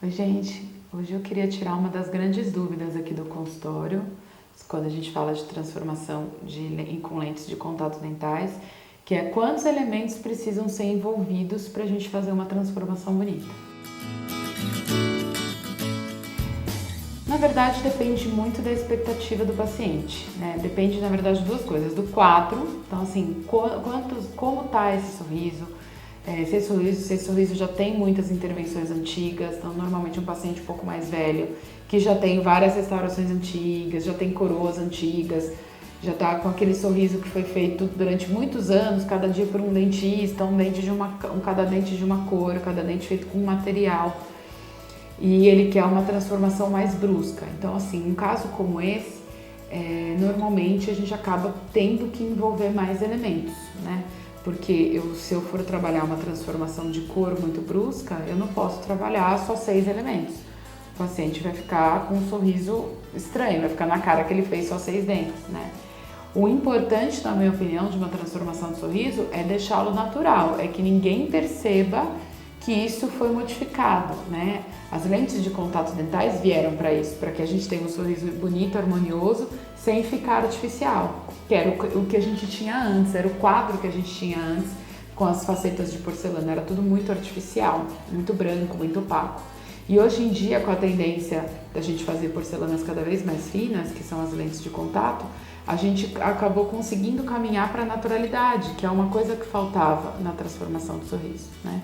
Oi, gente. Hoje eu queria tirar uma das grandes dúvidas aqui do consultório, quando a gente fala de transformação com lentes de contato dentais, que é quantos elementos precisam ser envolvidos para a gente fazer uma transformação bonita. Na verdade, depende muito da expectativa do paciente, né? Depende, na verdade, de duas coisas. Do quadro, então assim, como tá esse sorriso, se esse sorriso já tem muitas intervenções antigas, então normalmente um paciente um pouco mais velho, que já tem várias restaurações antigas, já tem coroas antigas, já tá com aquele sorriso que foi feito durante muitos anos, cada dia por um dentista, cada dente de uma cor, cada dente feito com um material. E ele quer uma transformação mais brusca. Então, assim, um caso como esse, normalmente a gente acaba tendo que envolver mais elementos, né? Porque se eu for trabalhar uma transformação de cor muito brusca, eu não posso trabalhar só 6 elementos. O paciente vai ficar com um sorriso estranho, vai ficar na cara que ele fez só 6 dentes, né? O importante, na minha opinião, de uma transformação de sorriso é deixá-lo natural, é que ninguém perceba que isso foi modificado, né? As lentes de contato dentais vieram para isso, para que a gente tenha um sorriso bonito, harmonioso, sem ficar artificial, que era o que a gente tinha antes, era o quadro que a gente tinha antes com as facetas de porcelana, era tudo muito artificial, muito branco, muito opaco. E hoje em dia, com a tendência da gente fazer porcelanas cada vez mais finas, que são as lentes de contato, a gente acabou conseguindo caminhar para a naturalidade, que é uma coisa que faltava na transformação do sorriso, né?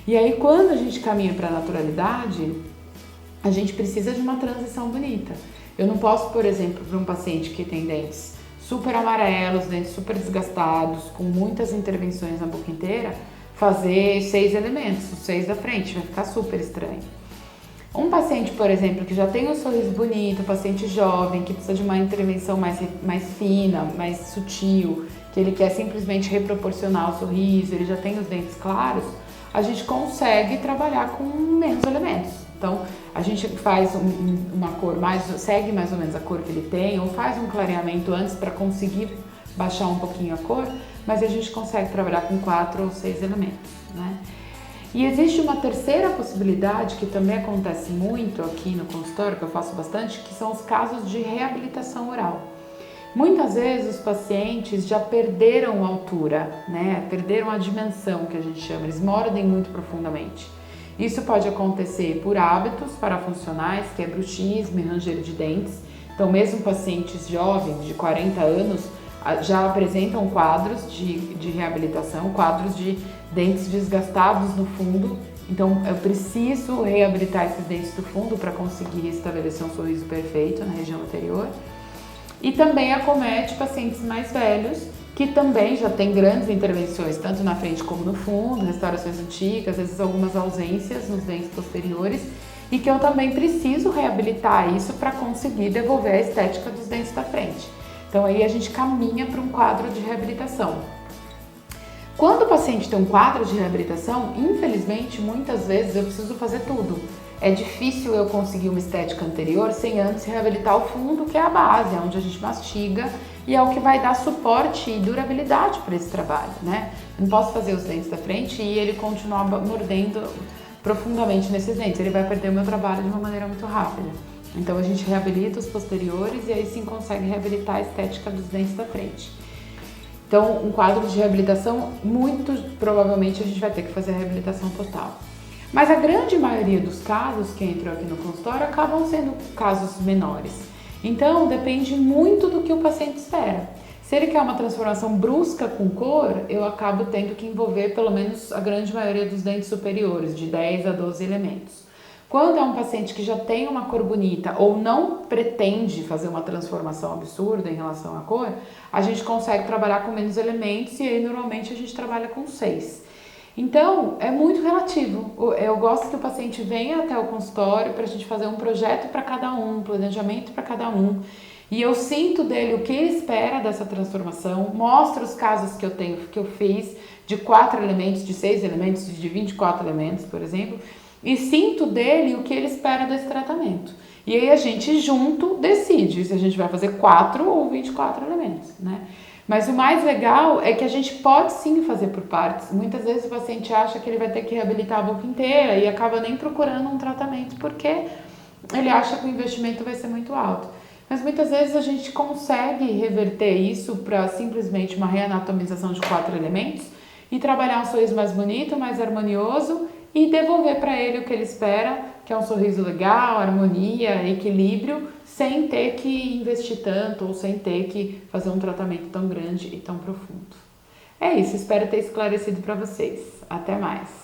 E aí, quando a gente caminha para a naturalidade, a gente precisa de uma transição bonita. Eu não posso, por exemplo, para um paciente que tem dentes super amarelos, dentes super desgastados, com muitas intervenções na boca inteira, fazer 6 elementos, os 6 da frente, vai ficar super estranho. Um paciente, por exemplo, que já tem um sorriso bonito, um paciente jovem, que precisa de uma intervenção mais fina, mais sutil, que ele quer simplesmente reproporcionar o sorriso, ele já tem os dentes claros, a gente consegue trabalhar com menos elementos. Então, a gente faz uma cor segue mais ou menos a cor que ele tem, ou faz um clareamento antes para conseguir baixar um pouquinho a cor, mas a gente consegue trabalhar com 4 ou 6 elementos, né? E existe uma terceira possibilidade que também acontece muito aqui no consultório, que eu faço bastante, que são os casos de reabilitação oral. Muitas vezes os pacientes já perderam a altura, né? Perderam a dimensão, que a gente chama, eles mordem muito profundamente. Isso pode acontecer por hábitos parafuncionais, que é bruxismo e ranger de dentes. Então, mesmo pacientes jovens, de 40 anos, já apresentam quadros de reabilitação, quadros de dentes desgastados no fundo. Então, eu preciso reabilitar esses dentes do fundo para conseguir estabelecer um sorriso perfeito na região anterior. E também acomete pacientes mais velhos, que também já têm grandes intervenções, tanto na frente como no fundo, restaurações antigas, às vezes algumas ausências nos dentes posteriores, e que eu também preciso reabilitar isso para conseguir devolver a estética dos dentes da frente. Então aí a gente caminha para um quadro de reabilitação. Quando o paciente tem um quadro de reabilitação, infelizmente, muitas vezes eu preciso fazer tudo. É difícil eu conseguir uma estética anterior sem antes reabilitar o fundo, que é a base, é onde a gente mastiga e é o que vai dar suporte e durabilidade para esse trabalho, né? Eu não posso fazer os dentes da frente e ele continuar mordendo profundamente nesses dentes, ele vai perder o meu trabalho de uma maneira muito rápida. Então a gente reabilita os posteriores e aí sim consegue reabilitar a estética dos dentes da frente. Então, um quadro de reabilitação, muito provavelmente a gente vai ter que fazer a reabilitação total. Mas a grande maioria dos casos que entram aqui no consultório acabam sendo casos menores. Então, depende muito do que o paciente espera. Se ele quer uma transformação brusca com cor, eu acabo tendo que envolver pelo menos a grande maioria dos dentes superiores, de 10 a 12 elementos. Quando é um paciente que já tem uma cor bonita ou não pretende fazer uma transformação absurda em relação à cor, a gente consegue trabalhar com menos elementos e aí normalmente a gente trabalha com 6. Então, é muito relativo. Eu gosto que o paciente venha até o consultório para a gente fazer um projeto para cada um, planejamento para cada um. E eu sinto dele o que ele espera dessa transformação, mostro os casos que eu fiz de 4 elementos, de 6 elementos, de 24 elementos, por exemplo, e sinto dele o que ele espera desse tratamento. E aí a gente junto decide se a gente vai fazer 4 ou 24 elementos, né? Mas o mais legal é que a gente pode sim fazer por partes. Muitas vezes o paciente acha que ele vai ter que reabilitar a boca inteira e acaba nem procurando um tratamento porque ele acha que o investimento vai ser muito alto. Mas muitas vezes a gente consegue reverter isso para simplesmente uma reanatomização de 4 elementos e trabalhar um sorriso mais bonito, mais harmonioso e devolver para ele o que ele espera, que é um sorriso legal, harmonia, equilíbrio, sem ter que investir tanto ou sem ter que fazer um tratamento tão grande e tão profundo. É isso, espero ter esclarecido para vocês. Até mais!